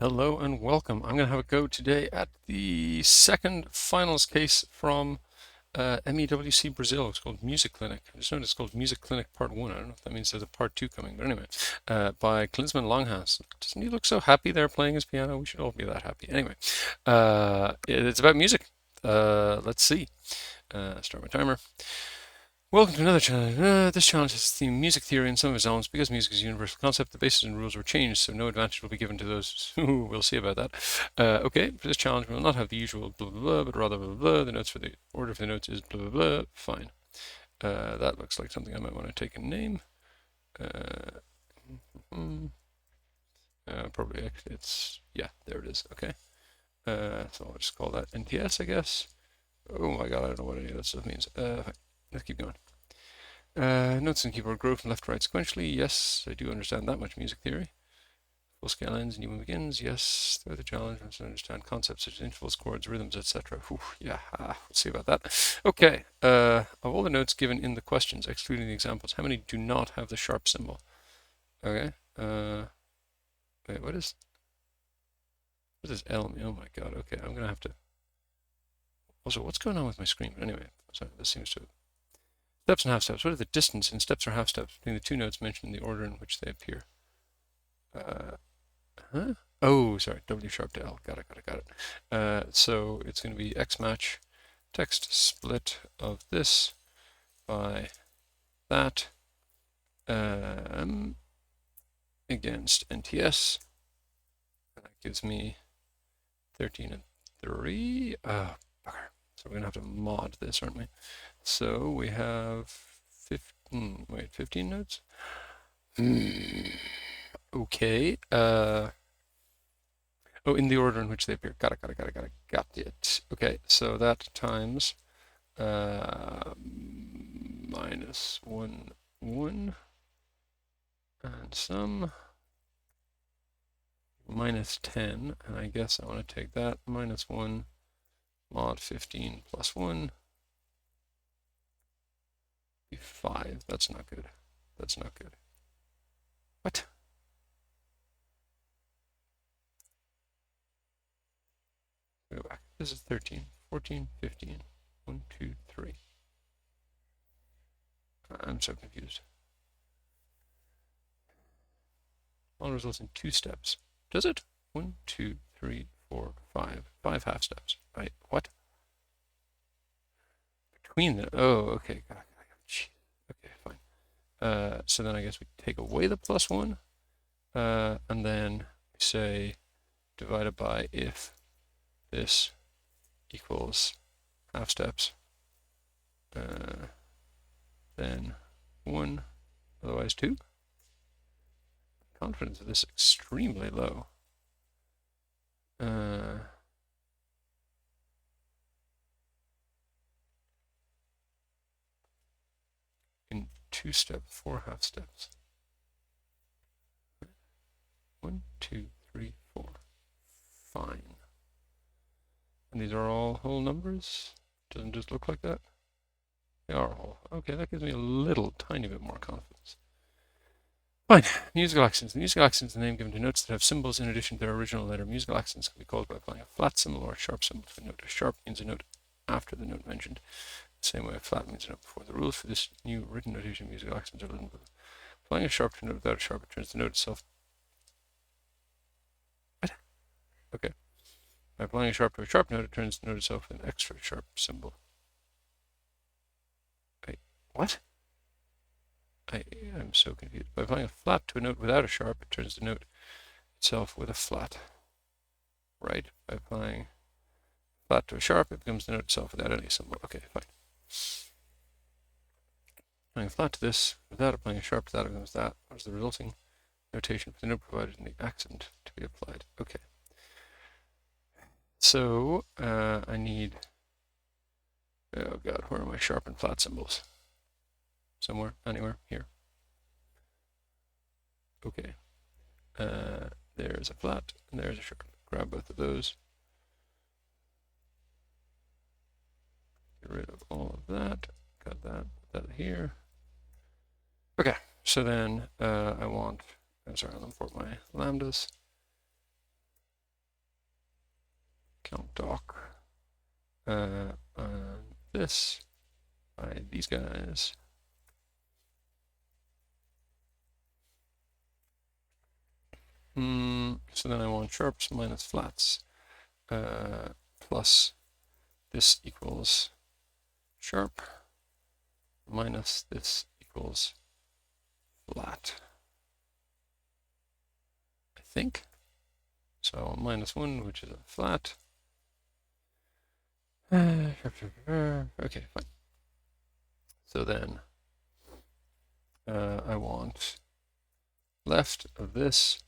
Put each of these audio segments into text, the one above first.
Hello and welcome. I'm going to have a go today at the second finals case from MEWC Brazil. It's called Music Clinic. I just noticed it's called Music Clinic Part 1. I don't know if that means there's a Part 2 coming, but anyway, by Klinsmann Langhanz. Doesn't he look so happy there playing his piano? We should all be that happy. Anyway, it's about music. Let's see. Start my timer. Welcome to another challenge. This challenge has the music theory and some of its elements. Because music is a universal concept, the basis and rules were changed, so no advantage will be given to those who will see about that. Okay, for this challenge, we will not have the usual blah blah blah, but rather blah blah blah. The notes for the order of the notes is blah blah blah. Fine. That looks like something I might want to take a name. Probably actually it's yeah, there it is. Okay. So I'll just call that NTS, I guess. Oh my god, I don't know what any of that stuff means. Let's keep going. Notes in keyboard grow from left to right sequentially. Yes, I do understand that much music theory. Full scale ends, new one begins. Yes, they're the challenge. I understand concepts such as intervals, chords, rhythms, etc. Yeah, let's see about that. Okay, of all the notes given in the questions, excluding the examples, how many do not have the sharp symbol? Okay. Wait, what is L? Oh my god. Okay, I'm gonna have to. Also, what's going on with my screen? Anyway, sorry, this seems to. Steps and half steps. What are the distance in steps or half steps between the two notes mentioned in the order in which they appear? Huh? Oh, sorry. W sharp to L. Got it. So it's going to be X match text split of this by that against NTS. And that gives me 13 and 3. Bugger. So we're going to have to mod this, aren't we? So we have 15 notes? Okay. Oh, in the order in which they appear. Got it. Okay, so that times minus 1, 1, and some minus 10, and I guess I want to take that minus 1 mod 15 plus 1 be 5. That's not good. What? Go back. This is 13, 14, 15. 1, 2, 3. I'm so confused. All results in 2 steps. Does it? 1, 2, 3, 4, 5. 5 half steps. Right. What? Between the. Oh, okay. Okay, fine. So then I guess we take away the plus 1. And then we say divided by if this equals half steps, then 1, otherwise 2. Confidence of this is extremely low. In 2 steps, 4 half steps. 1, 2, 3, 4. Fine. And these are all whole numbers? Doesn't just look like that? They are whole. Okay, that gives me a little tiny bit more confidence. Fine. Musical accents. The musical accent is the name given to notes that have symbols in addition to their original letter. Musical accents can be called by applying a flat symbol or a sharp symbol to a note. A sharp means a note after the note mentioned. The same way a flat means a note before. The rules for this new written notation of musical accents are written below. Applying a sharp to a note without a sharp, it turns the note itself. What? Okay. By applying a sharp to a sharp note, it turns the note itself with an extra sharp symbol. Wait, what? I'm so confused. By applying a flat to a note without a sharp, it turns the note itself with a flat. Right? By applying flat to a sharp, it becomes the note itself without any symbol. Okay, fine. Applying a flat to this without applying a sharp to that, it becomes that. What is the resulting notation for the note provided in the accent to be applied? Okay. So I need. Oh god, where are my sharp and flat symbols? Somewhere, anywhere, here. Okay. There's a flat and there's a sharp. Grab both of those. Get rid of all of that. Got that. Put that here. Okay. So then I'll import my lambdas. count doc, and this by these guys. So then I want sharps minus flats plus this equals sharp minus this equals flat, I think. So -1, which is a flat. Okay, fine. So then I want left of this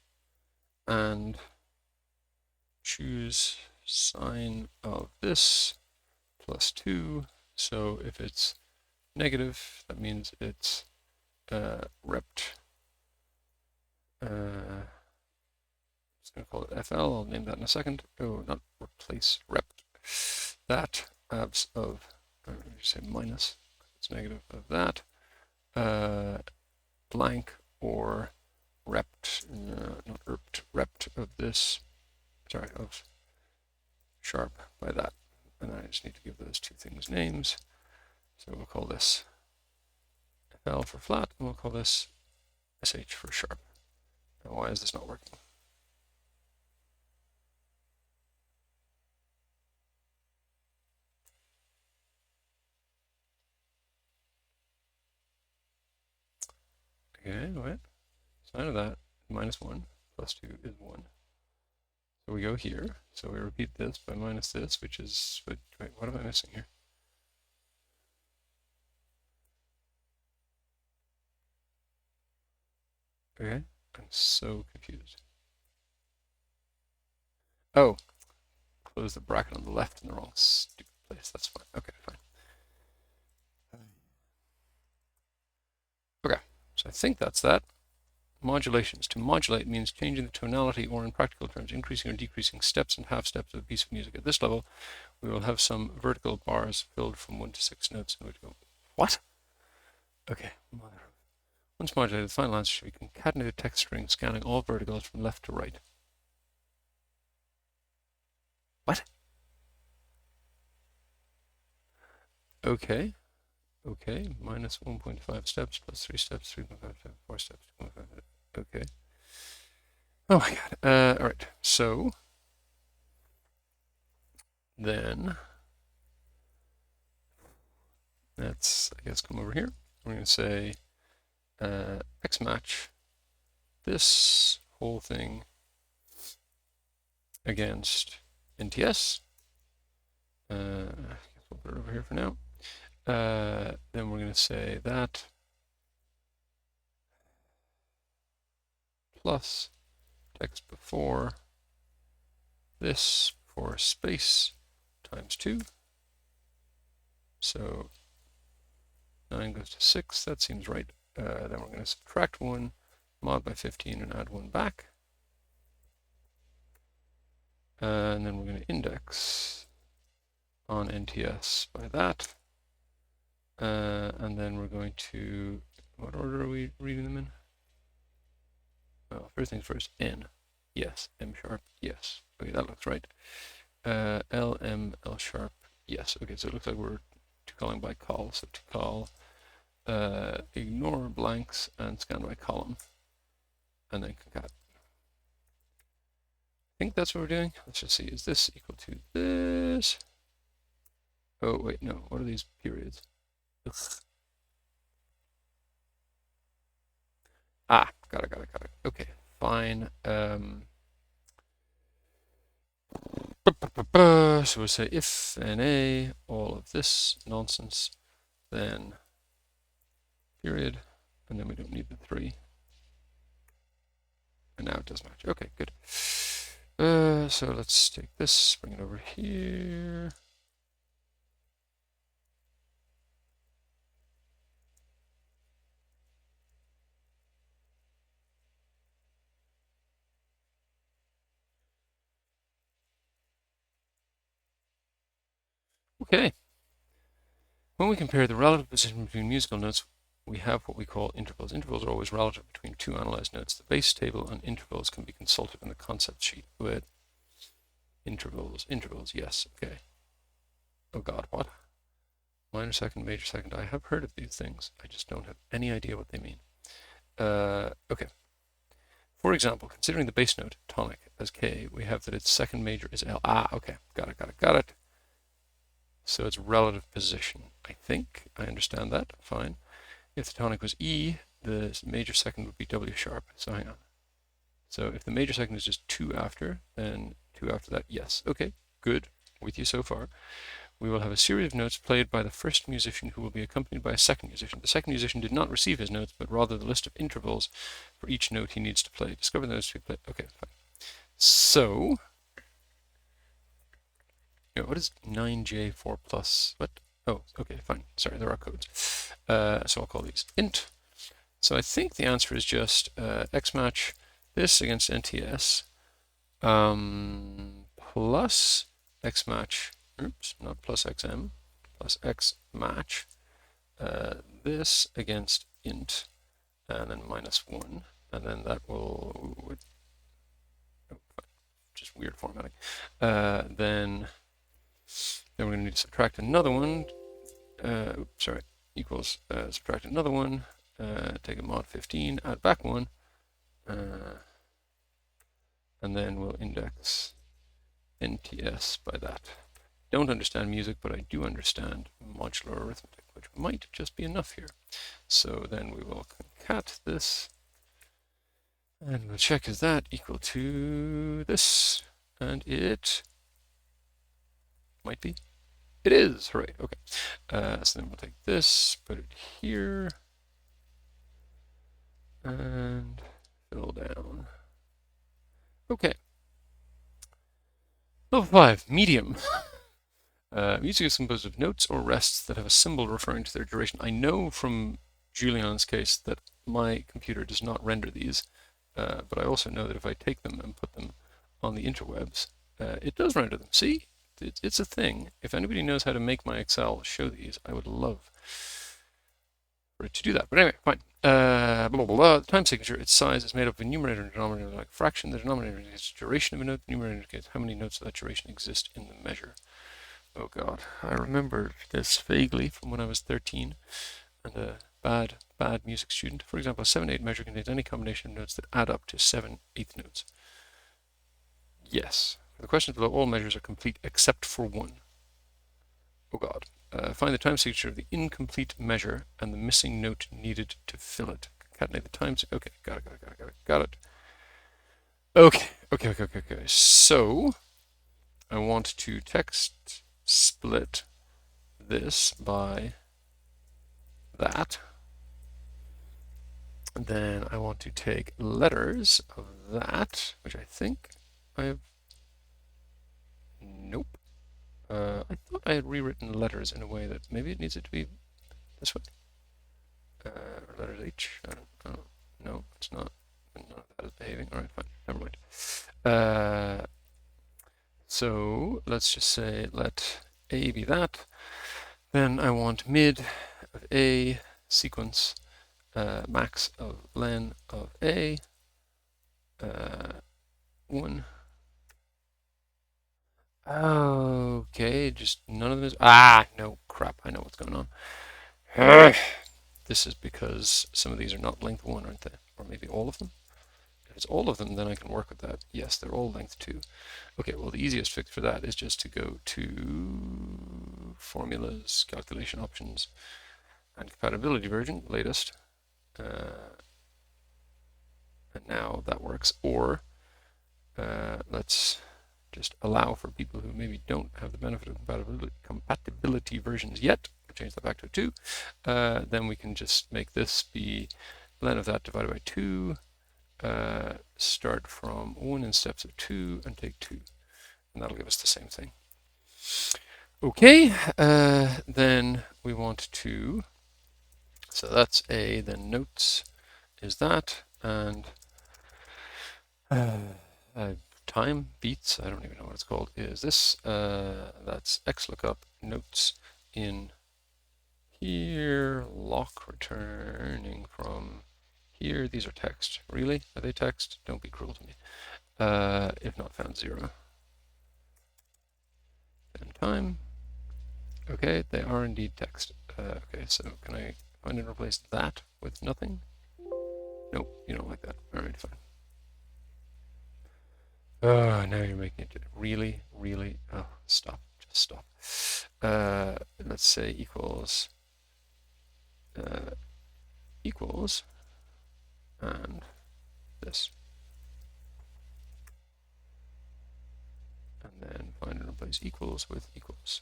and choose sine of this plus 2. So if it's negative, that means it's rept. I'm just going to call it FL. I'll name that in a second. Oh, not replace, rept. That abs of, you say minus, it's negative of that, blank or rept, not rept, rept of this, sorry, of sharp by that. And I just need to give those two things names. So we'll call this FL for flat, and we'll call this SH for sharp. Now, why is this not working? Okay, wait. Sine of that, -1 plus 2 is 1. So we go here. So we repeat this by minus this, which is, wait, what am I missing here? Okay, I'm so confused. Oh, close the bracket on the left in the wrong stupid place. That's fine. Okay, fine. Okay, so I think that's that. Modulations. To modulate means changing the tonality, or in practical terms, increasing or decreasing steps and half steps of a piece of music. At this level, we will have some vertical bars filled from 1 to 6 notes in which go, what? Okay. Once modulated, the final answer should be concatenated text string scanning all verticals from left to right. What? Okay. Okay, minus 1.5 steps plus 3 steps, 3.5 steps, 4 steps, 2.5 steps. Okay. Oh my god. All right. So then let's, I guess, come over here. We're going to say X match this whole thing against NTS. We'll put it over here for now. Then we're going to say that plus text before this for space times 2. So 9 goes to 6. That seems right. Then we're going to subtract 1, mod by 15, and add 1 back. And then we're going to index on NTS by that. And then we're going to, what order are we reading them in? Well, first things first, N. Yes. M sharp. Yes. Okay, that looks right. L, M, L sharp. Yes. Okay, so it looks like we're to calling by call. So to call, ignore blanks and scan by column, and then concat. I think that's what we're doing. Let's just see. Is this equal to this? Oh, wait, no. What are these periods? Ugh. Ah, got it. Okay, fine. So we'll say if NA, all of this nonsense, then period, and then we don't need the 3. And now it does match. Okay, good. So let's take this, bring it over here. Okay. When we compare the relative position between musical notes, we have what we call intervals. Intervals are always relative between 2 analyzed notes. The base table on intervals can be consulted in the concept sheet. But Intervals, yes, okay. Oh God, what? Minor second, major second. I have heard of these things. I just don't have any idea what they mean. Okay. For example, considering the bass note tonic as K, we have that its second major is L. Okay. Got it. So it's relative position. I think I understand that. Fine. If the tonic was E, the major second would be W sharp. So hang on. So if the major second is just 2 after, then 2 after that, yes. Okay, good. With you so far. We will have a series of notes played by the first musician who will be accompanied by a second musician. The second musician did not receive his notes, but rather the list of intervals for each note he needs to play. Discover the notes to be played. Okay, fine. So, what is 9J4 plus? What? Oh, okay, fine. Sorry, there are codes. So I'll call these int. So I think the answer is just X match this against NTS plus X match. Oops, not plus XM, plus X match this against int, and then -1, and then that will, just weird formatting. Then we're going to need to subtract another one. Sorry, equals subtract another one. Take a mod 15, add back one, and then we'll index NTS by that. Don't understand music, but I do understand modular arithmetic, which might just be enough here. So then we will concat this, and we'll check is that equal to this, and it might be. It is, hooray, okay. So then we'll take this, put it here, and fill down. Okay. Level 5, medium. Music is composed of notes or rests that have a symbol referring to their duration. I know from Julian's case that my computer does not render these, but I also know that if I take them and put them on the interwebs, it does render them. See? It's a thing. If anybody knows how to make my Excel show these, I would love for it to do that. But anyway, fine. Blah, blah, blah. The time signature, its size is made up of a numerator and denominator like a fraction. The denominator indicates the duration of a note. The numerator indicates how many notes of that duration exist in the measure. Oh God, I remember this vaguely from when I was 13 and a bad music student. For example, a 7/8 measure contains any combination of notes that add up to 7/8 notes. Yes. The questions below, all measures are complete except for one. Oh God. Find the time signature of the incomplete measure and the missing note needed to fill it. Concatenate the times. Okay, got it. Okay. So, I want to text split this by that. And then I want to take letters of that, which I think I have. Nope. I thought I had rewritten letters in a way that maybe it needs it to be this way. Letters H. I don't know. No, it's not. None of that is behaving. All right, fine. Never mind. So let's just say let A be that. Then I want mid of A, sequence, max of len of A, 1. Okay, just none of them is. No, crap. I know what's going on. This is because some of these are not length 1, aren't they? Or maybe all of them? If it's all of them, then I can work with that. Yes, they're all length 2. Okay, well, the easiest fix for that is just to go to formulas, calculation options, and compatibility version, latest. And now that works. Or let's just allow for people who maybe don't have the benefit of compatibility versions yet. We'll change that back to a 2. Then we can just make this be len of that divided by 2. Start from 1 in steps of 2 and take 2. And that'll give us the same thing. Okay, then we want to, so that's A, then notes is that, and time, beats, I don't even know what it's called, is this. That's XLOOKUP notes in here, lock returning from here. These are text. Really? Are they text? Don't be cruel to me. If not found 0. then time. Okay, they are indeed text. Okay, so can I find and replace that with nothing? Nope, you don't like that. All right, fine. Oh, now you're making it really, really. Oh, stop. Just stop. Let's say equals equals and this, and then find and replace equals with equals.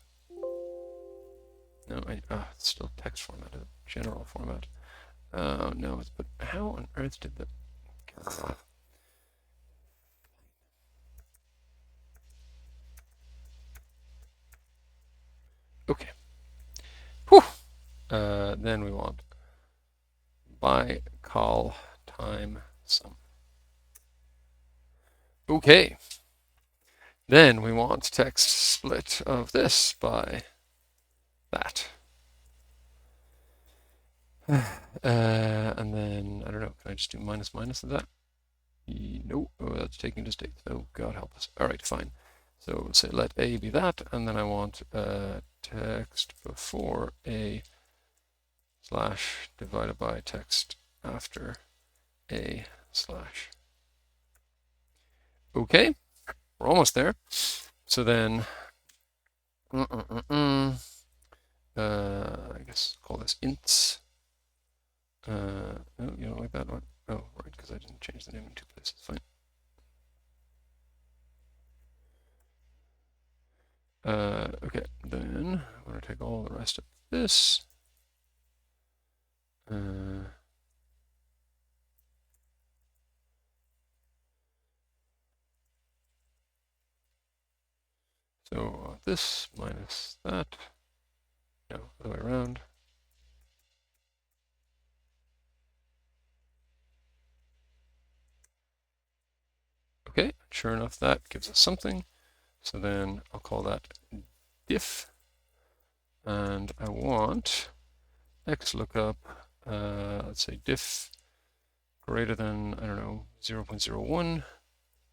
No, it's still text format, general format. No, but how on earth did the okay. Whew. Then we want by call time sum. Okay. Then we want text split of this by that. And then, I don't know, can I just do minus minus of that? No, oh, that's taking to state. Oh, God help us. All right, fine. So we'll say let A be that, and then I want text before A slash divided by text after A slash. Okay, we're almost there. So then, I guess call this ints. No, you don't like that one? Oh, right, because I didn't change the name in two places. Fine. Okay, then I'm going to take all the rest of this. So this minus that. No, other way around. Okay, sure enough, that gives us something. So then I'll call that diff. And I want XLOOKUP, let's say diff greater than, I don't know, 0.01.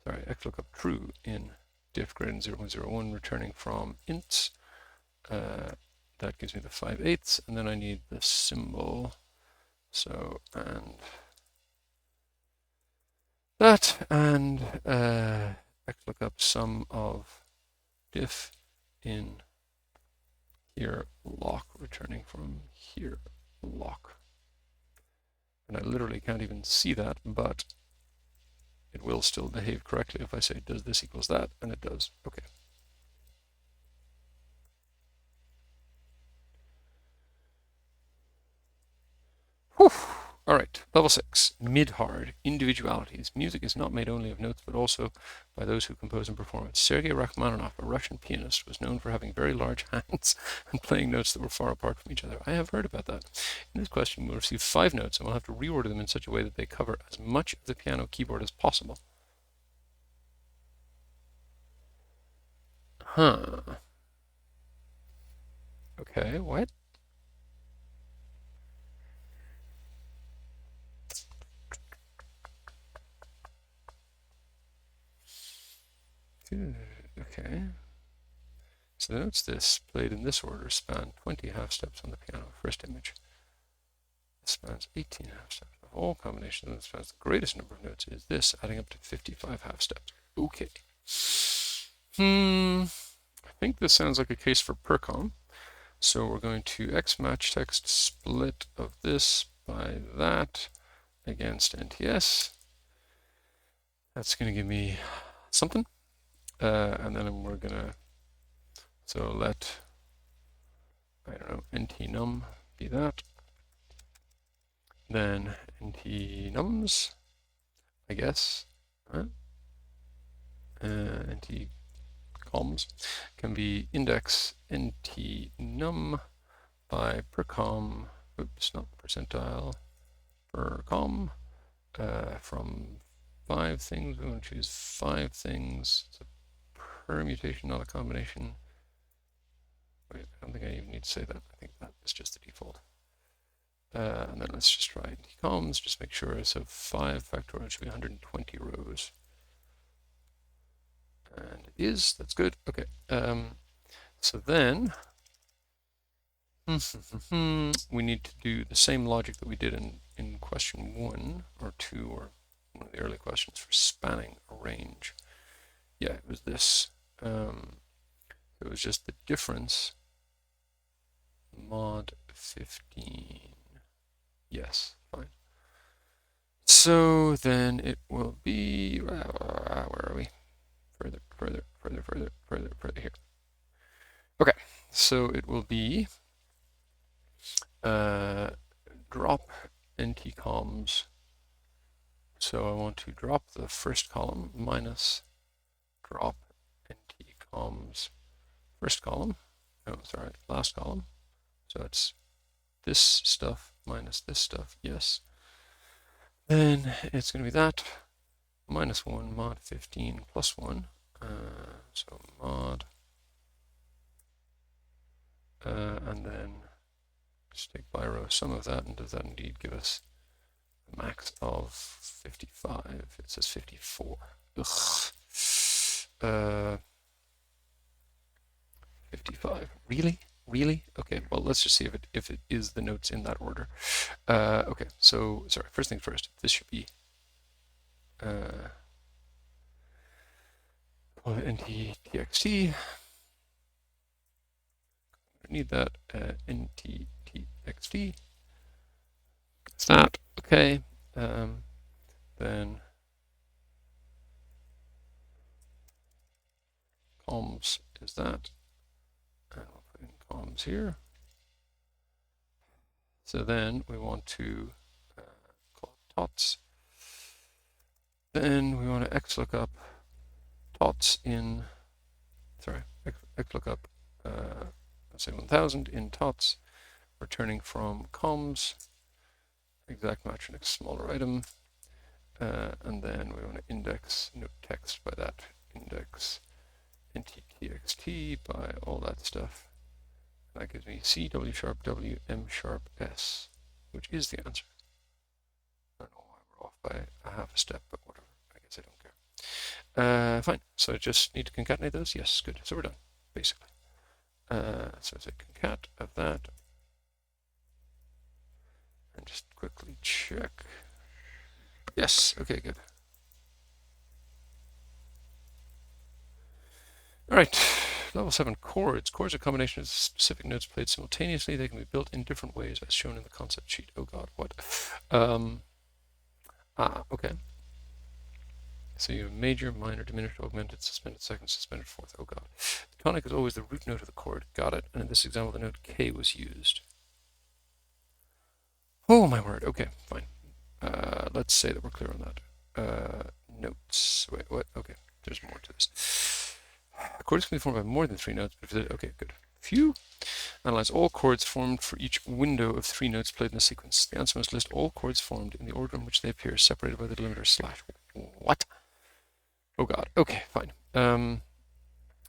Sorry, XLOOKUP true in diff greater than 0.01, returning from int. That gives me the 5/8, and then I need the symbol. So, and that, and XLOOKUP sum of diff in here lock, returning from here lock. And I literally can't even see that, but it will still behave correctly if I say does this equals that, and it does. Okay. Whew. All right, level 6, mid-hard, individualities. Music is not made only of notes, but also by those who compose and perform it. Sergei Rachmaninoff, a Russian pianist, was known for having very large hands and playing notes that were far apart from each other. I have heard about that. In this question, we'll receive 5 notes, and we'll have to reorder them in such a way that they cover as much of the piano keyboard as possible. Huh. Okay, what? Okay. So the notes this played in this order span 20 half steps on the piano. First image. This spans 18 half steps. Of all combinations that spans the greatest number of notes is this, adding up to 55 half steps. Okay. I think this sounds like a case for percom. So we're going to X match text split of this by that against NTS. That's going to give me something. And then we're going to, so let, I don't know, NT_num be that. Then NT_nums, I guess, right? NT_coms can be index NT_num by percom, oops, not percentile, percom, from 5 things. We want to choose 5 things. It's a permutation, not a combination. Wait, I don't think I even need to say that. I think that is just the default. And then let's just try NT_coms, just make sure. So 5 factorial should be 120 rows. And it is, that's good. Okay. So then we need to do the same logic that we did in question 1 or 2 or one of the early questions for spanning a range. Yeah, it was this. It was just the difference mod 15. Yes, fine. So then it will be, where are we? Further here. Okay, so it will be drop ntcoms. So I want to drop the first column minus drop ntcoms first column. Oh, sorry, last column. So it's this stuff minus this stuff, yes. Then it's going to be that minus 1 mod 15 plus 1. So mod, and then just take by row sum of that, and does that indeed give us a max of 55? It says 54. Ugh. 55. Really? Really? Okay, well, let's just see if it is the notes in that order. Okay, so, sorry, first things first, this should be nt.txt. I need that nt.txt. It's that. Okay. Then coms is that. And we'll put in coms here. So then we want to call it tots. Then we want to xlookup tots in, sorry, xlookup, let's say 1000 in tots, returning from coms, exact match next smaller item, and then we want to index note text by that, index nt.txt by all that stuff. That gives me C, W sharp, W, M sharp, S, which is the answer. I don't know why we're off by a half a step, but whatever. I guess I don't care. Fine. So I just need to concatenate those. Yes, good. So we're done, basically. So it's a concat of that. And just quickly check. Yes. Okay, good. All right. Level 7 chords. Chords are a combination of specific notes played simultaneously. They can be built in different ways as shown in the concept sheet. Oh god, what? Okay. So you have major, minor, diminished, augmented, suspended second, suspended fourth. Oh god. The tonic is always the root note of the chord. Got it. And in this example, the note K was used. Oh my word. Okay, fine. Let's say that we're clear on that. Notes. Wait, what? Okay, there's more to this. Chords can be formed by more than 3 notes, but if it, okay, good. Phew. Analyze all chords formed for each window of 3 notes played in a sequence. The answer must list all chords formed in the order in which they appear, separated by the delimiter slash. What? Oh god. Okay, fine.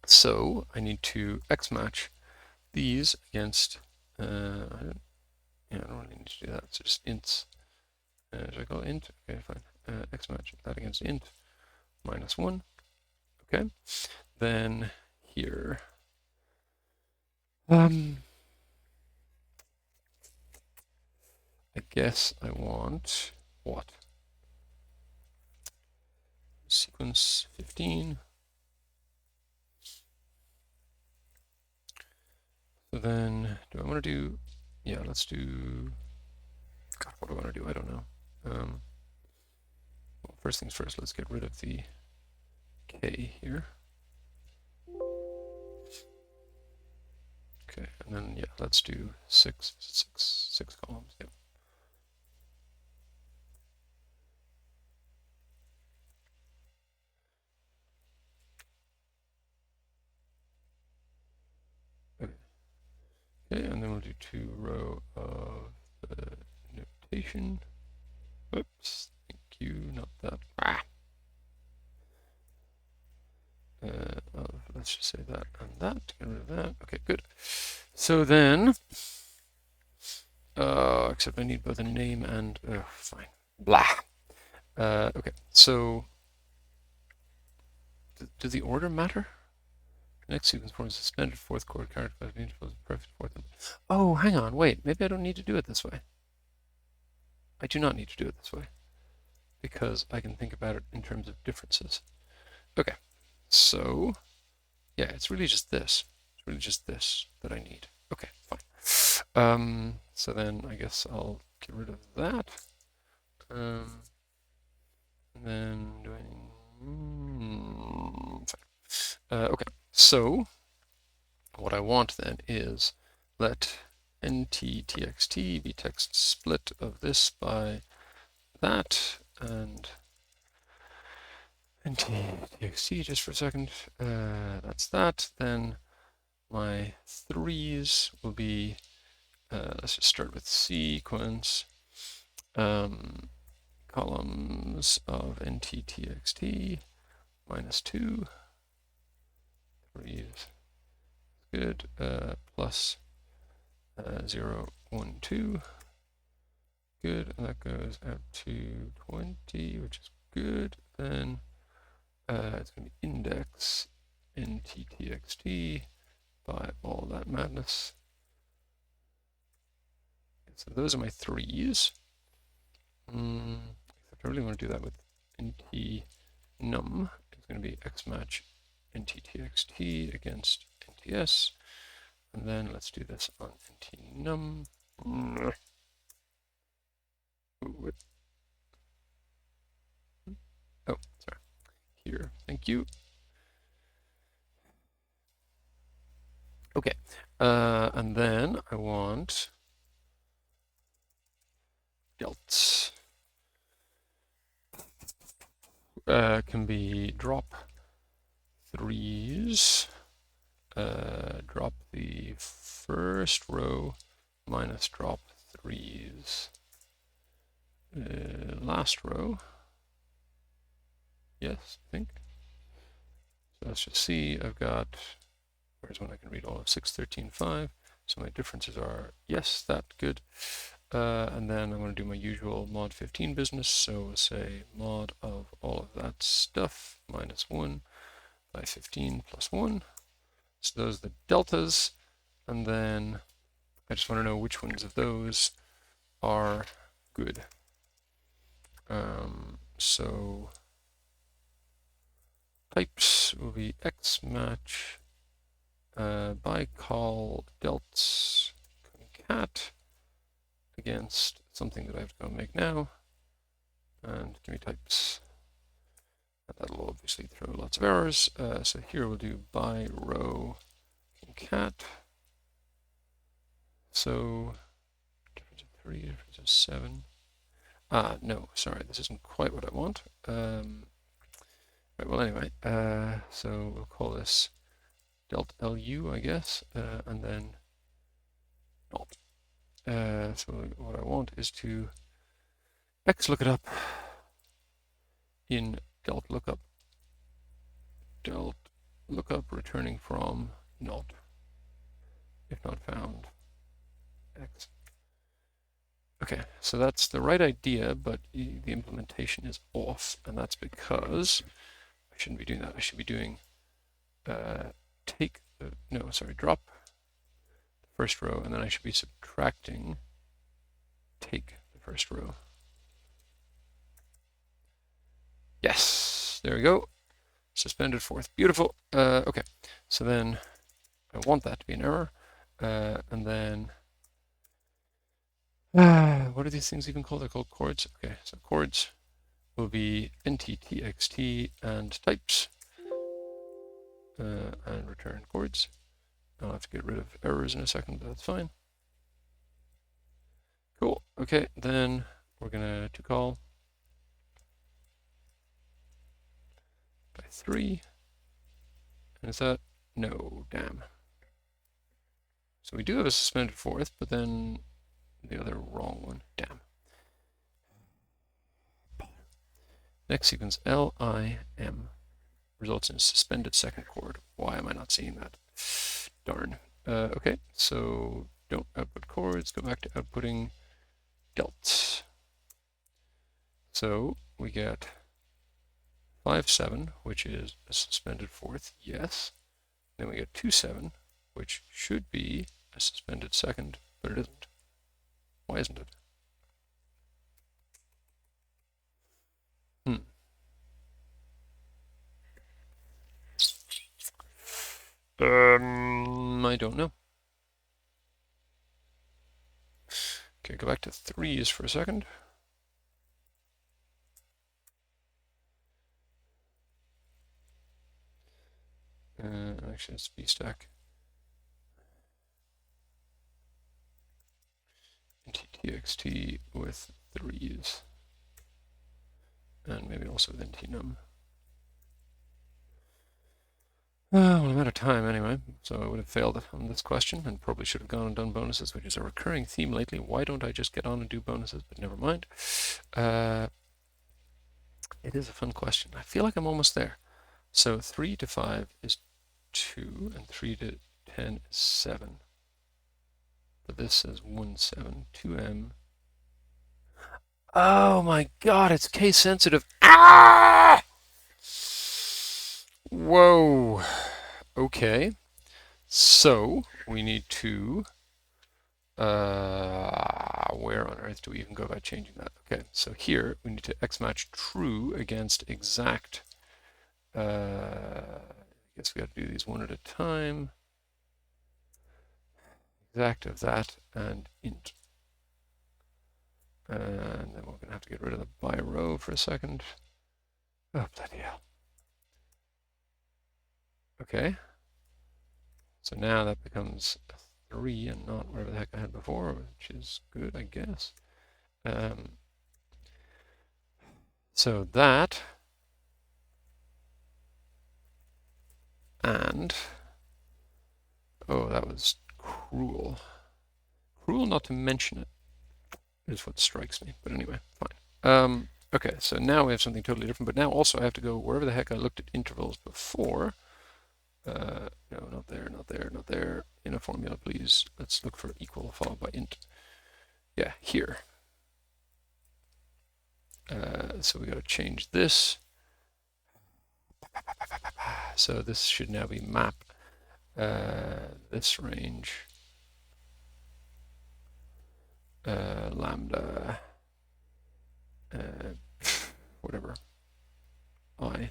So I need to X match these against. I don't really need to do that. So just ints. Should I call it int? Okay, fine. X match that against int minus 1. Okay. Then here. I guess I want what? Sequence 15. So then, do I want to do? Yeah, let's do. God, what do I want to do? I don't know. Well, first things first. Let's get rid of the K here. Okay, and then yeah, let's do six columns. Yep. Okay, and then we'll do 2 row of the notation. Whoops, thank you, not that. Let's just say that and that, get rid of that. Okay, good. So then, except I need both a name and, fine, blah. Okay, so, do the order matter? The next sequence forms a suspended fourth chord characterized by intervals of perfect fourth. Oh, hang on, wait. Maybe I don't need to do it this way. I do not need to do it this way because I can think about it in terms of differences. Okay, so yeah, it's really just this. It's really just this that I need. Okay, fine. So then I guess I'll get rid of that. And then doing fine. Okay, so what I want then is let nt.txt be text split of this by that, and nt.txt just for a second, that's that. Then my threes will be, let's just start with sequence, columns of nt.txt -2, threes, good, plus 0, 1, 2, good, and that goes out to 20, which is good. Then it's going to be index nt.txt by all that madness. So those are my threes. Except I really want to do that with nt_num. It's going to be xmatch nt.txt against nts. And then let's do this on nt_num. Oh, sorry. Here, thank you. Okay, and then I want delts. Can be drop threes, drop the first row minus drop threes. Last row, yes, I think. So let's just see, I've got, where's one I can read all of 6, 13, 5. So my differences are, yes, that, good. And then I'm going to do my usual mod 15 business. So we'll say mod of all of that stuff minus 1 by 15 plus 1. So those are the deltas. And then I just want to know which ones of those are good. So types will be xmatch by call delts concat against something that I have to go make now, and give me types. And that'll obviously throw lots of errors. So here we'll do by row concat. So difference of 3, difference of 7. No, sorry, this isn't quite what I want. Right, well, anyway, so we'll call this delt lu, I guess, and then not. So what I want is to look it up in delt lookup returning from not, if not found, x. Okay, so that's the right idea, but the implementation is off, and that's because I shouldn't be doing that. I should be doing drop the first row, and then I should be subtracting take the first row. Yes, there we go. Suspended fourth, beautiful. Okay, so then I want that to be an error, and then what are these things even called? They're called chords. Okay, so chords will be nt.txt and types, and return chords. I'll have to get rid of errors in a second, but that's fine. Cool. Okay, then we're gonna to call by 3. And is that? No, damn. So we do have a suspended fourth, but then the other wrong one. Damn. Next sequence, LIM, results in a suspended second chord. Why am I not seeing that? Darn. Okay, so don't output chords, go back to outputting delts. So we get 5, 7, which is a suspended fourth, yes. Then we get 2/7, which should be a suspended second, but it isn't. Why isn't it? I don't know. Okay, go back to 3s for a second. Actually, it's B stack. NT-TXT with 3s. And maybe also with NT-num. Well, I'm out of time anyway, so I would have failed on this question and probably should have gone and done bonuses, which is a recurring theme lately. Why don't I just get on and do bonuses? But never mind. It is a fun question. I feel like I'm almost there. So 3 to 5 is 2, and 3 to 10 is 7. But this says 1, 7, 2M. Oh my god, it's case sensitive. Ah! Whoa. Okay. So we need to, where on earth do we even go about changing that? Okay, so here we need to X match true against exact. I guess we got to do these one at a time. Exact of that and int. And then we're going to have to get rid of the by row for a second. Oh, bloody hell. Okay. So now that becomes a 3 and not whatever the heck I had before, which is good, I guess. So that and, oh, that was cruel. Cruel not to mention it is what strikes me. But anyway, fine. Okay, so now we have something totally different, but now also I have to go wherever the heck I looked at intervals before. No, not there, not there, not there. In a formula, please. Let's look for equal followed by int. Yeah, here. So we got to change this. So this should now be map this range lambda whatever I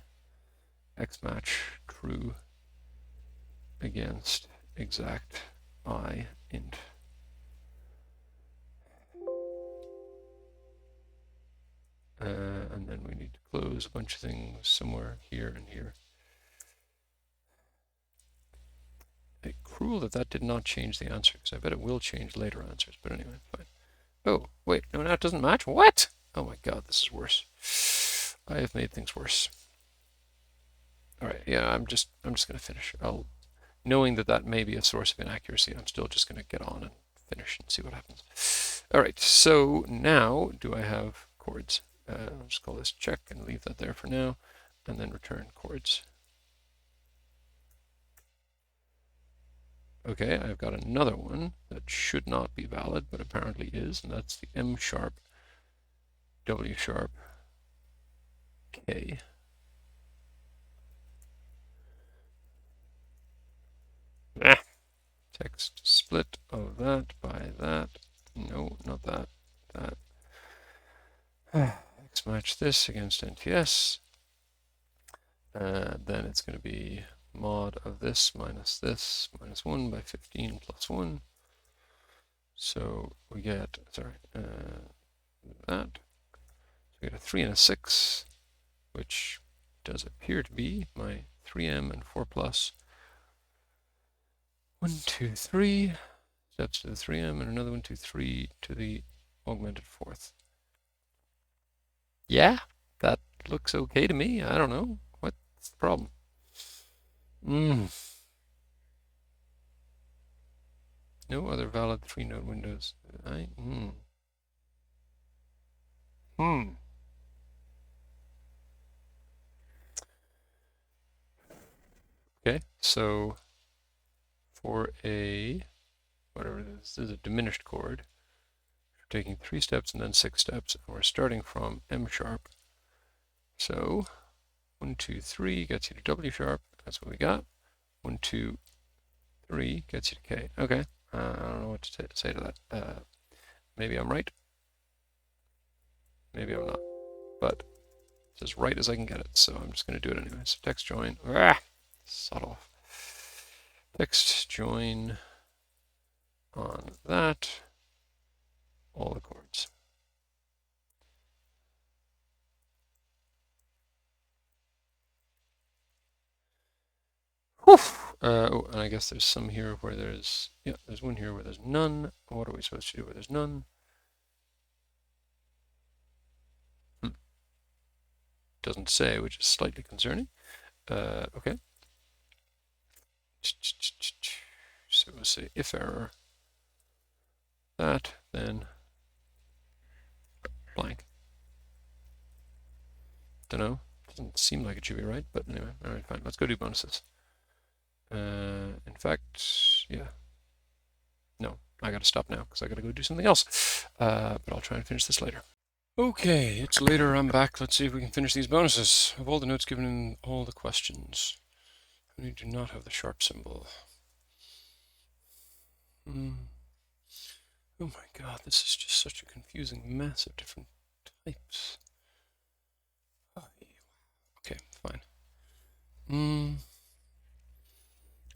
X match true against exact I int. And then we need to close a bunch of things somewhere here and here. It's cruel that that did not change the answer, because I bet it will change later answers, but anyway, fine. Oh, wait, no, now it doesn't match? What? Oh my god, this is worse. I have made things worse. All right, yeah, I'm just going to finish. Knowing that that may be a source of inaccuracy, I'm still just going to get on and finish and see what happens. All right, so now do I have chords? I'll just call this check and leave that there for now, and then return chords. Okay, I've got another one that should not be valid, but apparently is, and that's the M sharp, W sharp, K. Text split of that by that. No, not that. That. X match this against NTS. Then it's going to be mod of this minus 1 by 15 plus 1. So we get, sorry, that. So we get a 3 and a 6, which does appear to be my 3M and 4 plus. 1, 2, 3 steps to the 3M and another 1, 2, 3 to the augmented fourth. Yeah, that looks okay to me. I don't know. What's the problem? No other valid 3-node windows. Okay, so for a, whatever this is a diminished chord, we're taking 3 steps and then 6 steps, and we're starting from M sharp. So 1, 2, 3 gets you to W sharp. That's what we got. 1, 2, 3 gets you to K. Okay. I don't know what to say to that. Maybe I'm right. Maybe I'm not. But it's as right as I can get it, so I'm just going to do it anyway. So text join. Sod off. Text join on that. All the chords. Oh, and I guess there's some here where there's, yeah, there's one here where there's none. What are we supposed to do where there's none? Doesn't say, which is slightly concerning. Okay. So we'll say if error that, then blank. Don't know. Doesn't seem like it should be right, but anyway. All right, fine. Let's go do bonuses. In fact, yeah. No, I got to stop now because I got to go do something else. But I'll try and finish this later. Okay, it's later. I'm back. Let's see if we can finish these bonuses. Of all the notes given in all the questions, we do not have the sharp symbol. Oh my god, this is just such a confusing mess of different types. Okay, fine.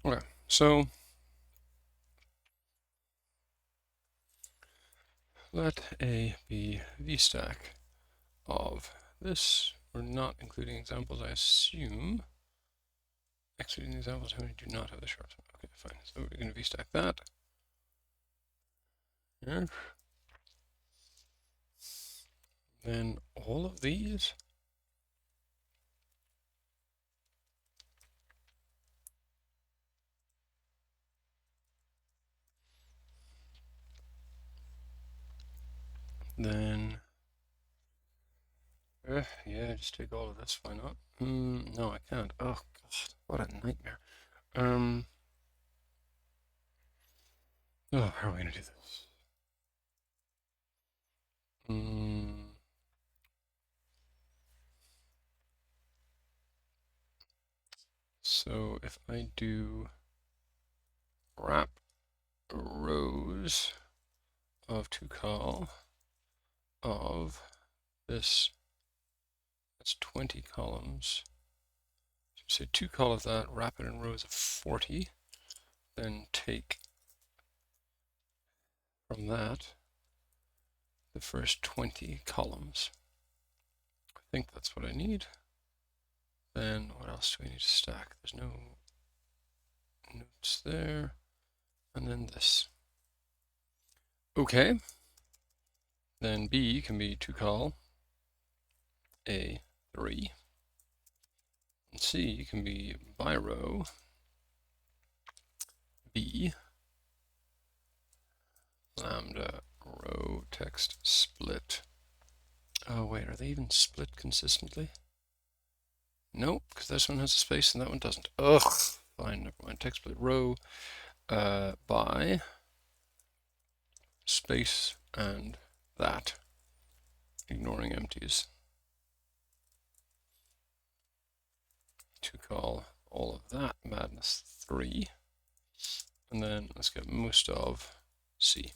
Okay, so let A be VStack of this. We're not including examples, I assume. Excluding examples, we do not have the sharp symbol. Okay, fine. So we're going to VStack that. Yeah. Then all of these. Then, yeah, just take all of this. Why not? No, I can't. Oh god, what a nightmare. Oh, how are we gonna do this? So if I do wrap rows of to call of this, that's 20 columns. So say to call of that, wrap it in rows of 40, then take from that the first 20 columns. I think that's what I need. Then what else do we need to stack? There's no notes there. And then this. Okay. Then B can be to call A3. And C can be by row B lambda row text split. Oh wait, are they even split consistently? Nope, because this one has a space and that one doesn't. Ugh, fine, never mind. Text split row by space and that, ignoring empties. To call all of that madness 3. And then let's get most of C.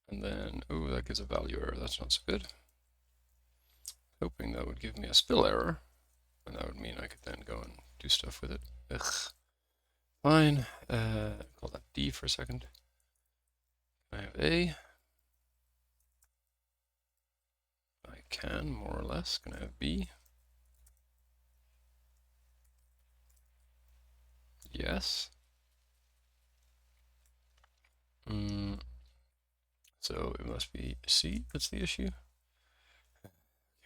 And then, oh, that gives a value error. That's not so good. Hoping that would give me a spill error. And that would mean I could then go and do stuff with it. Ugh. Fine. Call that D for a second. I have A. I can, more or less. Can I have B? Yes. So it must be C that's the issue.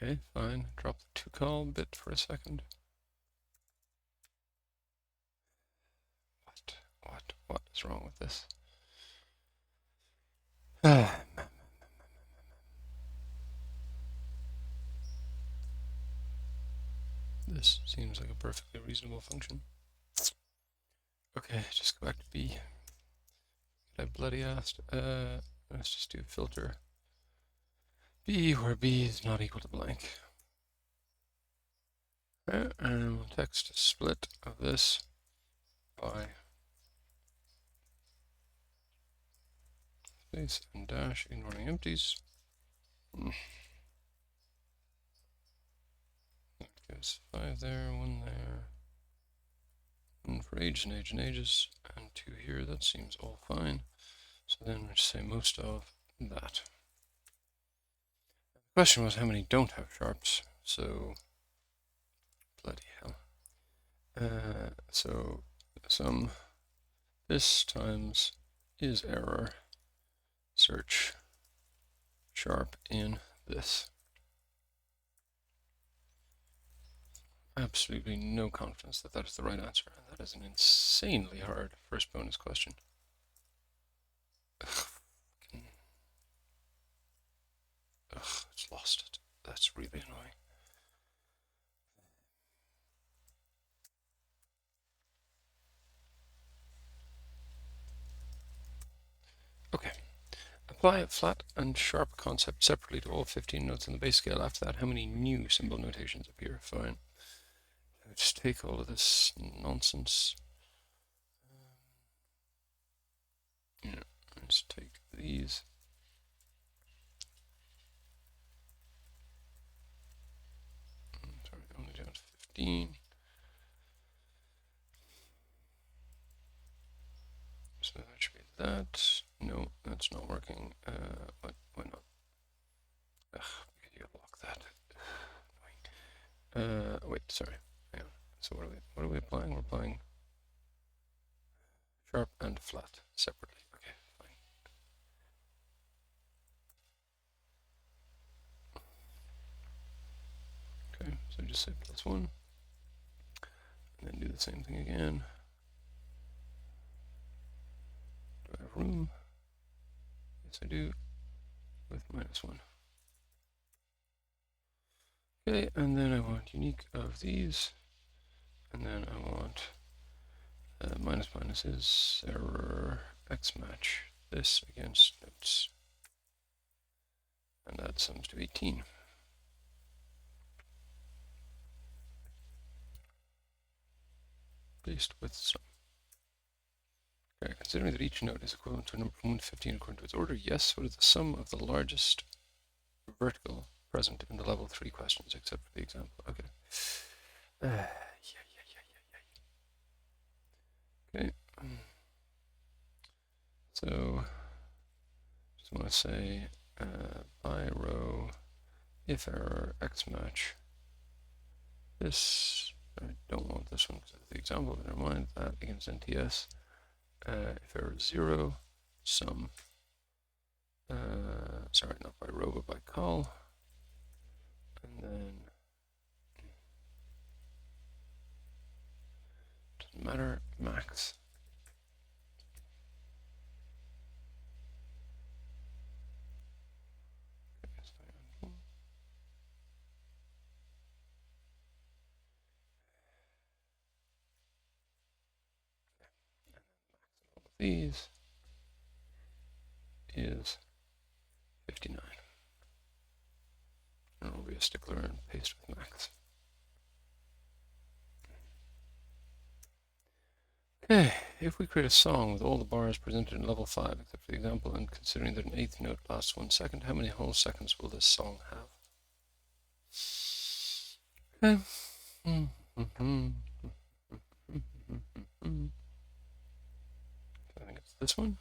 Okay, fine. Drop the to call bit for a second. What is wrong with this? This seems like a perfectly reasonable function. Okay, just go back to B. I bloody asked. Let's just do filter B where B is not equal to blank. and text split of this by space and dash, ignoring empties. That gives 5 there, 1 there, 1 for age and age and ages, and 2 here. That seems all fine. So then we say most of that. The question was how many don't have sharps, so bloody hell. So sum this times is error search sharp in this. Absolutely no confidence that that is the right answer. That is an insanely hard first bonus question. Ugh, it's lost it. That's really annoying. Okay. Apply a flat and sharp concept separately to all 15 notes in the bass scale. After that, how many new symbol notations appear? Fine. Just take all of this nonsense. Yeah, let's take these. Sorry, only down to 15. So that should be that. No, that's not working. Why not? Ugh, because you lock that. Wait, sorry. Hang on. So what are we applying? We're applying sharp and flat separately. Okay, fine. Okay, so just say +1. And then do the same thing again. Do I have room? Yes, I do. With -1. Okay, and then I want unique of these. And then I want minus minus is error x match this against notes. And that sums to 18. Based with sum. Okay, considering that each note is equivalent to a number from 1 to 15 according to its order, yes, what is the sum of the largest vertical present in the level 3 questions, except for the example? Okay. Okay. So, just want to say by row if error x match this. I don't want this one because it's the example, but never mind that against NTS. If error 0, sum. Sorry, not by row, but by col. And then doesn't matter, max. These is 59. And it'll be a stickler and paste with max. Okay, if we create a song with all the bars presented in level 5, except for the example, and considering that an 8th note lasts 1 second, how many whole seconds will this song have? Okay. I think it's this one.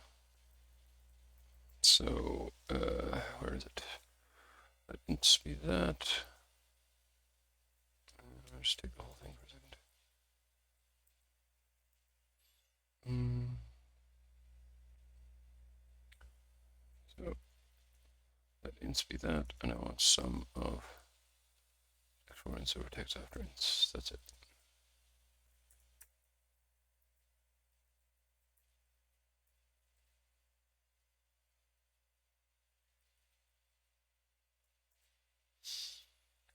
So, where is it? Let's be that. Let's take the whole thing for a second. So, let ints be that, and I want sum of x4 ints over text after ints. That's it.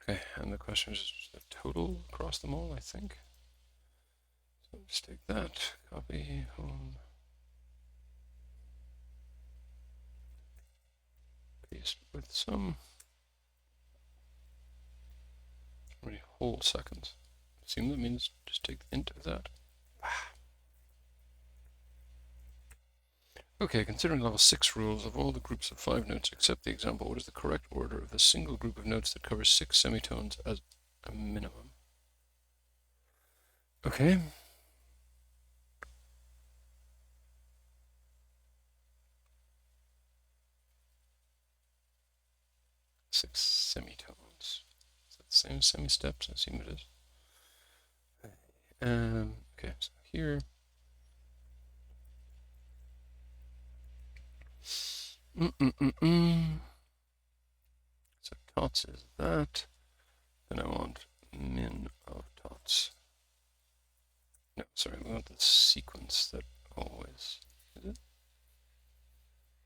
Okay, and the question is the total across them all, I think. So just take that, copy, home, paste with sum. How many whole seconds? assume that means just take the int of that. Okay, considering level 6 rules of all the groups of 5 notes except the example, what is the correct order of the single group of notes that covers 6 semitones as a minimum? Okay. Six semitones. Is that the same as semi-steps? I assume it is. Okay, so here. So tots is that. Then I want min of tots. No, sorry, we want the sequence that always, is it?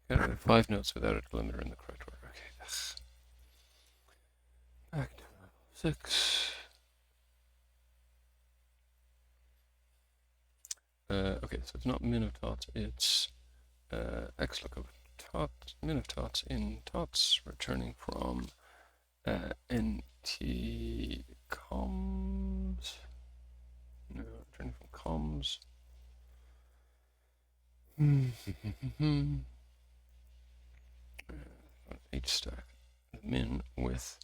Gotta have 5 notes without a delimiter in the correct order. Okay. Back to level 6. Okay, so it's not min of tots, it's xlook of tots, min of tots in tots, returning from nt comms. No, returning from comms. H stack min with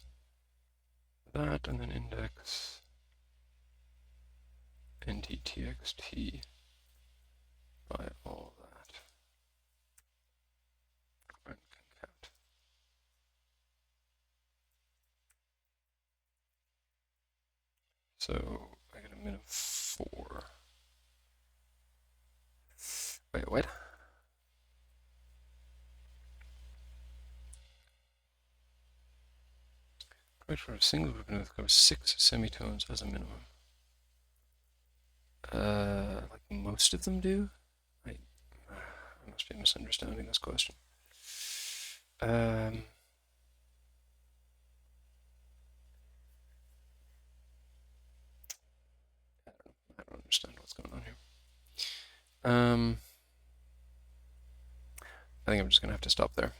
that, and then index nt.txt by all that. And concat. So I get a min of 4. Wait, what? Correct for a single group of notes covers 6 semitones as a minimum. Like most of them do? I must be misunderstanding this question. I don't understand what's going on here. I think I'm just going to have to stop there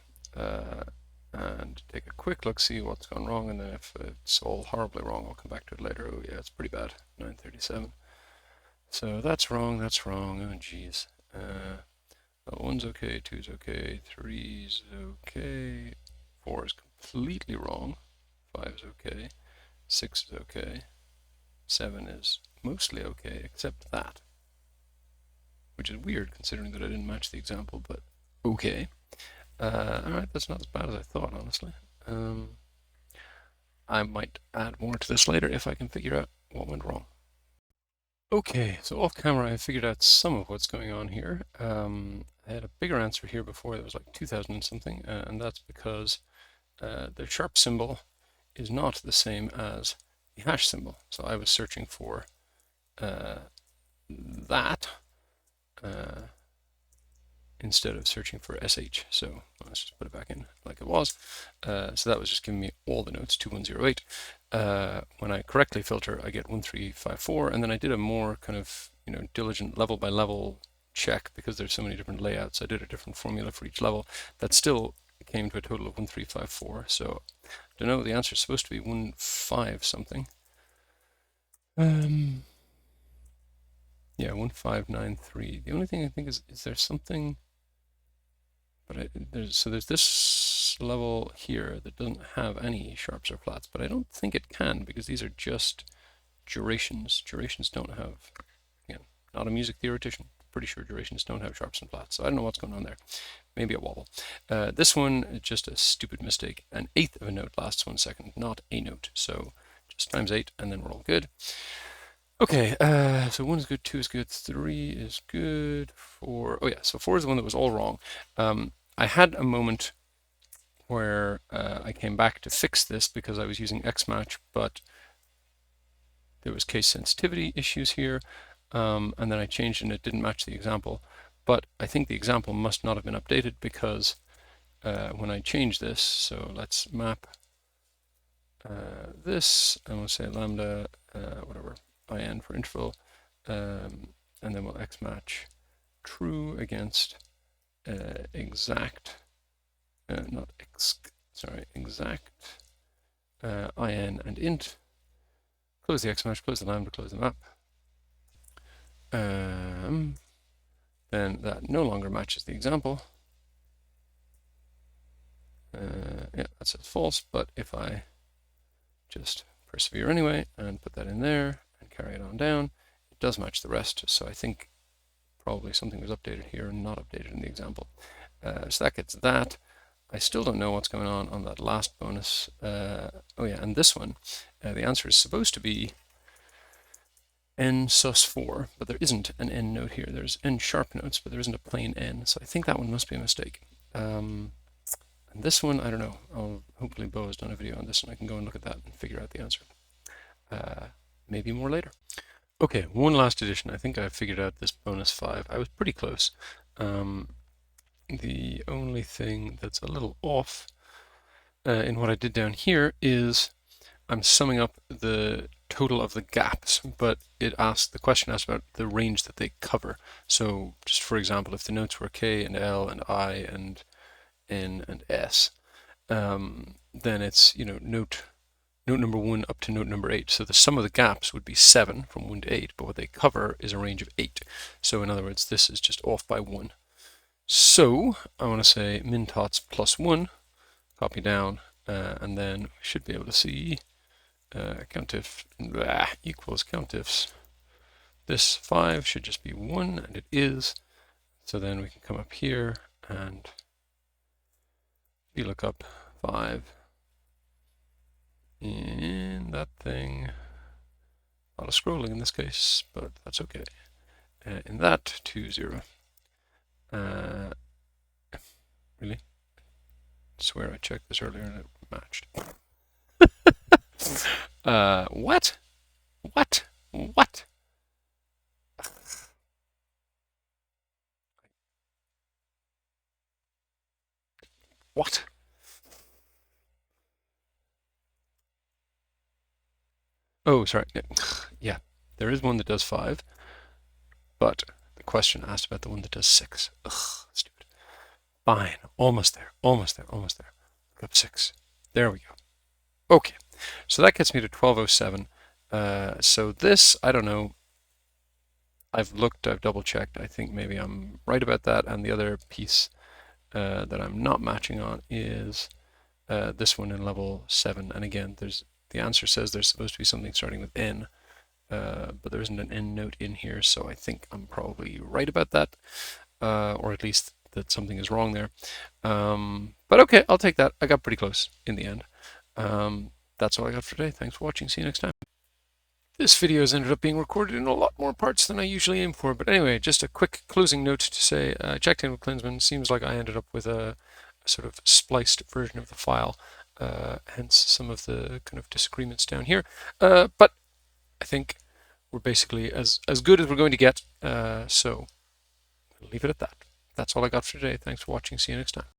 and take a quick look, see what's gone wrong, and then if it's all horribly wrong, I'll come back to it later. Oh yeah, it's pretty bad. 937. So that's wrong, oh jeez. 1's okay, 2's okay, 3's okay, 4 is completely wrong, 5 is okay, 6 is okay, 7 is mostly okay, except that. Which is weird considering that I didn't match the example, but okay. Alright, that's not as bad as I thought, honestly. I might add more to this later if I can figure out what went wrong. Okay, so off camera I figured out some of what's going on here. I had a bigger answer here before, that was like 2000 and something, and that's because the sharp symbol is not the same as the hash symbol. So I was searching for that instead of searching for SH. So let's just put it back in like it was. So that was just giving me all the notes, 2108. When I correctly filter, I get 1354, and then I did a more kind of, diligent level by level check because there's so many different layouts. I did a different formula for each level. That still came to a total of 1354. So I don't know, the answer is supposed to be 15 something. Yeah, 1593. The only thing I think is there something, but there's this level here that doesn't have any sharps or flats, but I don't think it can because these are just durations. Durations don't have, again, not a music theoretician, pretty sure durations don't have sharps and flats, so I don't know what's going on there. Maybe a wobble. This one is just a stupid mistake. An eighth of a note lasts 1 second, not a note, so just times 8 and then we're all good. Okay, so 1 is good, 2 is good, 3 is good, 4, oh yeah, so 4 is the one that was all wrong. I had a moment where I came back to fix this because I was using Xmatch, but there was case sensitivity issues here, and then I changed and it didn't match the example. But I think the example must not have been updated because when I change this, so let's map this, and we'll say lambda, whatever, in for interval, and then we'll xmatch true against exact, not x, sorry, exact in and int, close the Xmesh, close the lambda, close the map. Then that no longer matches the example. Yeah, that says false, but if I just persevere anyway and put that in there and carry it on down, it does match the rest. So I think probably something was updated here and not updated in the example. So that gets that. I still don't know what's going on that last bonus. Oh yeah, and this one, the answer is supposed to be n sus4, but there isn't an n note here. There's n sharp notes, but there isn't a plain n. So I think that one must be a mistake. And this one, I don't know. Hopefully Bo has done a video on this, and I can go and look at that and figure out the answer. Maybe more later. Okay, one last addition. I think I figured out this bonus 5. I was pretty close. The only thing that's a little off in what I did down here is I'm summing up the total of the gaps, but the question asked about the range that they cover. So just for example, if the notes were K and L and I and N and S, then it's, you know, note number 1 up to note number 8. So the sum of the gaps would be 7 from 1 to 8, but what they cover is a range of 8. So in other words, this is just off by 1. So I want to say min_tots plus 1, copy down, and then we should be able to see countif equals countifs. This 5 should just be 1, and it is. So then we can come up here and VLOOKUP 5 in that thing. A lot of scrolling in this case, but that's okay. In that 2 0. Really? I swear I checked this earlier and it matched. What? What? What? What? Oh, sorry. Yeah, there is one that does 5, but the question asked about the one that does 6. Ugh, stupid. Fine, almost there, almost there, almost there. Look up 6. There we go. Okay, so that gets me to 1207. So this, I don't know. I've looked, I've double checked. I think maybe I'm right about that. And the other piece that I'm not matching on is this one in level 7. And again, the answer says there's supposed to be something starting with N, but there isn't an N note in here. So I think I'm probably right about that, or at least that something is wrong there. But okay, I'll take that. I got pretty close in the end. That's all I got for today. Thanks for watching. See you next time. This video has ended up being recorded in a lot more parts than I usually aim for, but anyway, just a quick closing note to say I checked in with Klinsmann. Seems like I ended up with a sort of spliced version of the file, hence some of the kind of disagreements down here. But I think we're basically as good as we're going to get, so I'll leave it at that. That's all I got for today. Thanks for watching. See you next time.